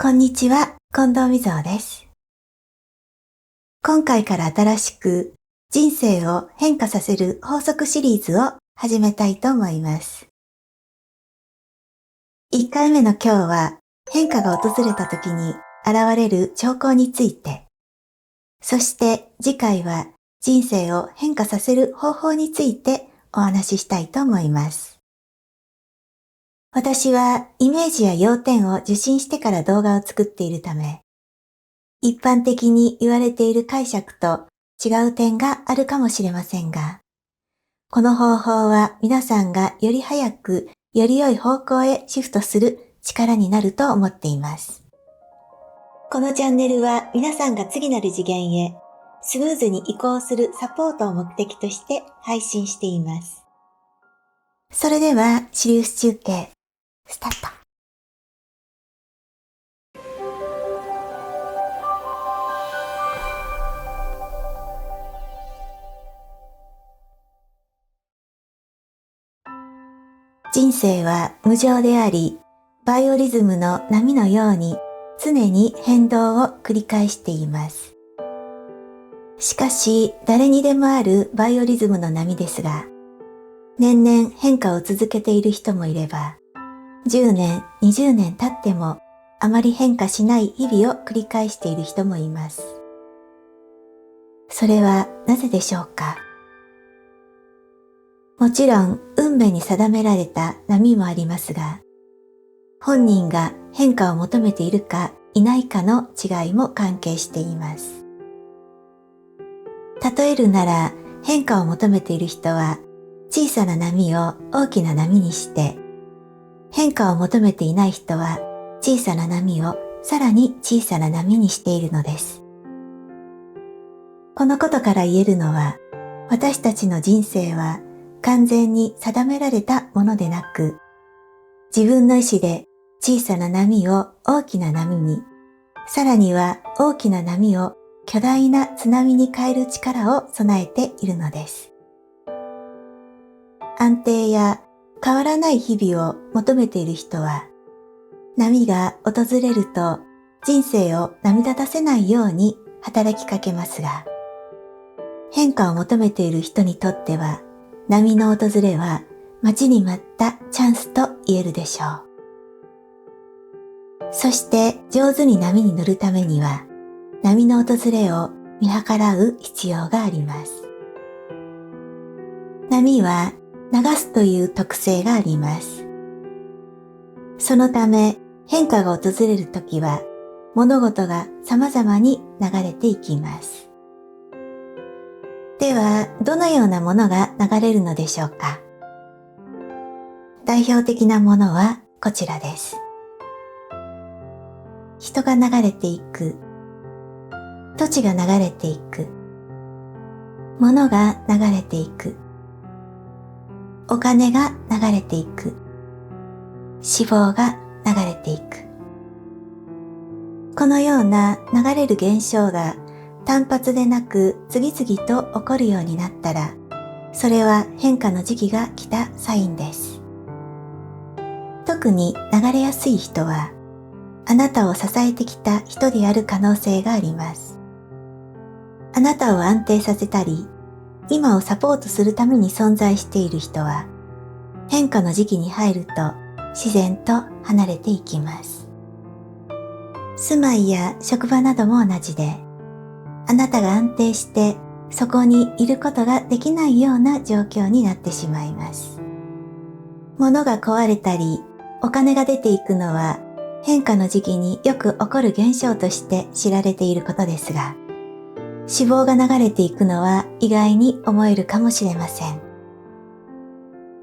こんにちは、近藤美蔵です。今回から新しく人生を変化させる法則シリーズを始めたいと思います。1回目の今日は変化が訪れた時に現れる兆候について、そして次回は人生を変化させる方法についてお話ししたいと思います。私はイメージや要点を受信してから動画を作っているため、一般的に言われている解釈と違う点があるかもしれませんが、この方法は皆さんがより早く、より良い方向へシフトする力になると思っています。このチャンネルは皆さんが次なる次元へスムーズに移行するサポートを目的として配信しています。それではシリウス中継、スタート。人生は無常であり、バイオリズムの波のように常に変動を繰り返しています。しかし、誰にでもあるバイオリズムの波ですが、年々変化を続けている人もいれば、10年、20年経ってもあまり変化しない日々を繰り返している人もいます。それはなぜでしょうか？もちろん運命に定められた波もありますが、本人が変化を求めているかいないかの違いも関係しています。例えるなら、変化を求めている人は小さな波を大きな波にして、変化を求めていない人は小さな波をさらに小さな波にしているのです。このことから言えるのは、私たちの人生は完全に定められたものでなく、自分の意志で小さな波を大きな波に、さらには大きな波を巨大な津波に変える力を備えているのです。安定や変わらない日々を求めている人は、波が訪れると人生を波立たせないように働きかけますが、変化を求めている人にとっては、波の訪れは待ちに待ったチャンスと言えるでしょう。そして上手に波に乗るためには、波の訪れを見計らう必要があります。波は流すという特性があります。そのため変化が訪れるときは、物事が様々に流れていきます。では、どのようなものが流れるのでしょうか？代表的なものはこちらです。人が流れていく、土地が流れていく、物が流れていく、お金が流れていく、脂肪が流れていく。このような流れる現象が単発でなく次々と起こるようになったら、それは変化の時期が来たサインです。特に流れやすい人は、あなたを支えてきた人である可能性があります。あなたを安定させたり、今をサポートするために存在している人は、変化の時期に入ると自然と離れていきます。住まいや職場なども同じで、あなたが安定してそこにいることができないような状況になってしまいます。物が壊れたり、お金が出ていくのは変化の時期によく起こる現象として知られていることですが、脂肪が流れていくのは意外に思えるかもしれません。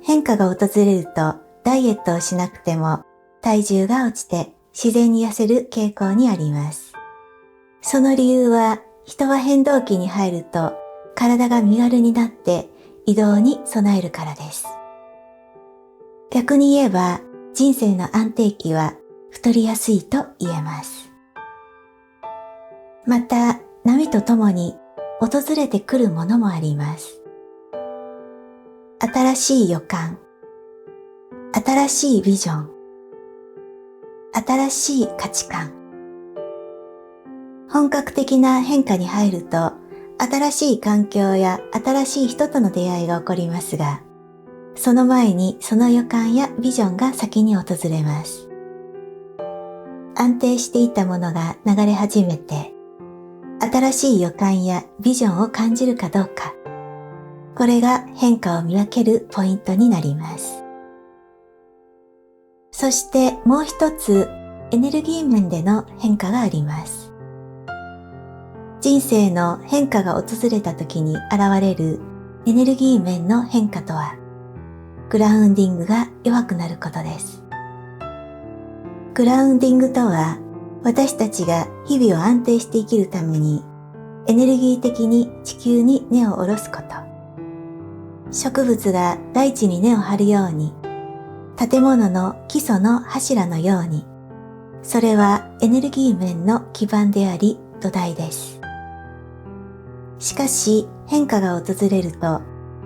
変化が訪れるとダイエットをしなくても体重が落ちて自然に痩せる傾向にあります。その理由は、人は変動期に入ると体が身軽になって移動に備えるからです。逆に言えば、人生の安定期は太りやすいと言えます。また、波とともに訪れてくるものもあります。新しい予感、新しいビジョン、新しい価値観、本格的な変化に入ると、新しい環境や新しい人との出会いが起こりますが、その前にその予感やビジョンが先に訪れます。安定していたものが流れ始めて、新しい予感やビジョンを感じるかどうか、これが変化を見分けるポイントになります。そしてもう一つ、エネルギー面での変化があります。人生の変化が訪れた時に現れるエネルギー面の変化とは、グラウンディングが弱くなることです。グラウンディングとは、私たちが日々を安定して生きるために、エネルギー的に地球に根を下ろすこと。植物が大地に根を張るように、建物の基礎の柱のように、それはエネルギー面の基盤であり土台です。しかし変化が訪れると、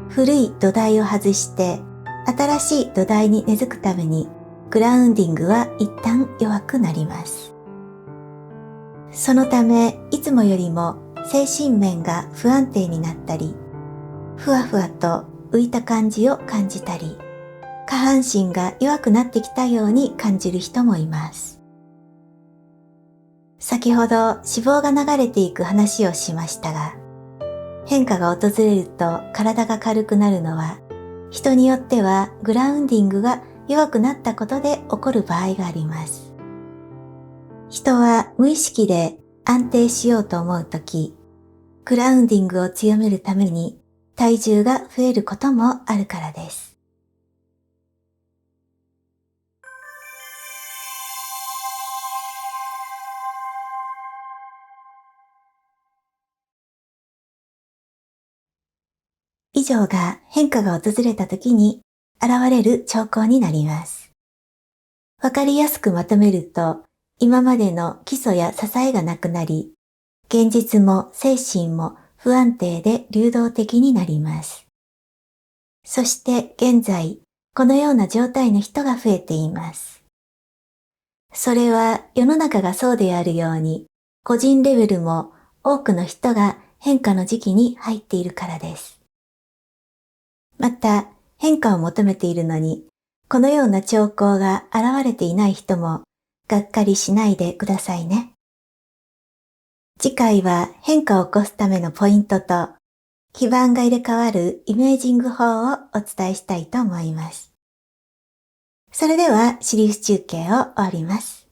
古い土台を外して新しい土台に根付くためにグラウンディングは一旦弱くなります。そのためいつもよりも精神面が不安定になったり、ふわふわと浮いた感じを感じたり、下半身が弱くなってきたように感じる人もいます。先ほど脂肪が流れていく話をしましたが、変化が訪れると体が軽くなるのは、人によってはグラウンディングが弱くなったことで起こる場合があります。人は無意識で安定しようと思うとき、グラウンディングを強めるために体重が増えることもあるからです。以上が変化が訪れたときに現れる兆候になります。わかりやすくまとめると、今までの基礎や支えがなくなり、現実も精神も不安定で流動的になります。そして現在、このような状態の人が増えています。それは世の中がそうであるように、個人レベルも多くの人が変化の時期に入っているからです。また、変化を求めているのに、このような兆候が現れていない人も、がっかりしないでくださいね。次回は変化を起こすためのポイントと、基盤が入れ替わるイメージング法をお伝えしたいと思います。それでは、シリウス中継を終わります。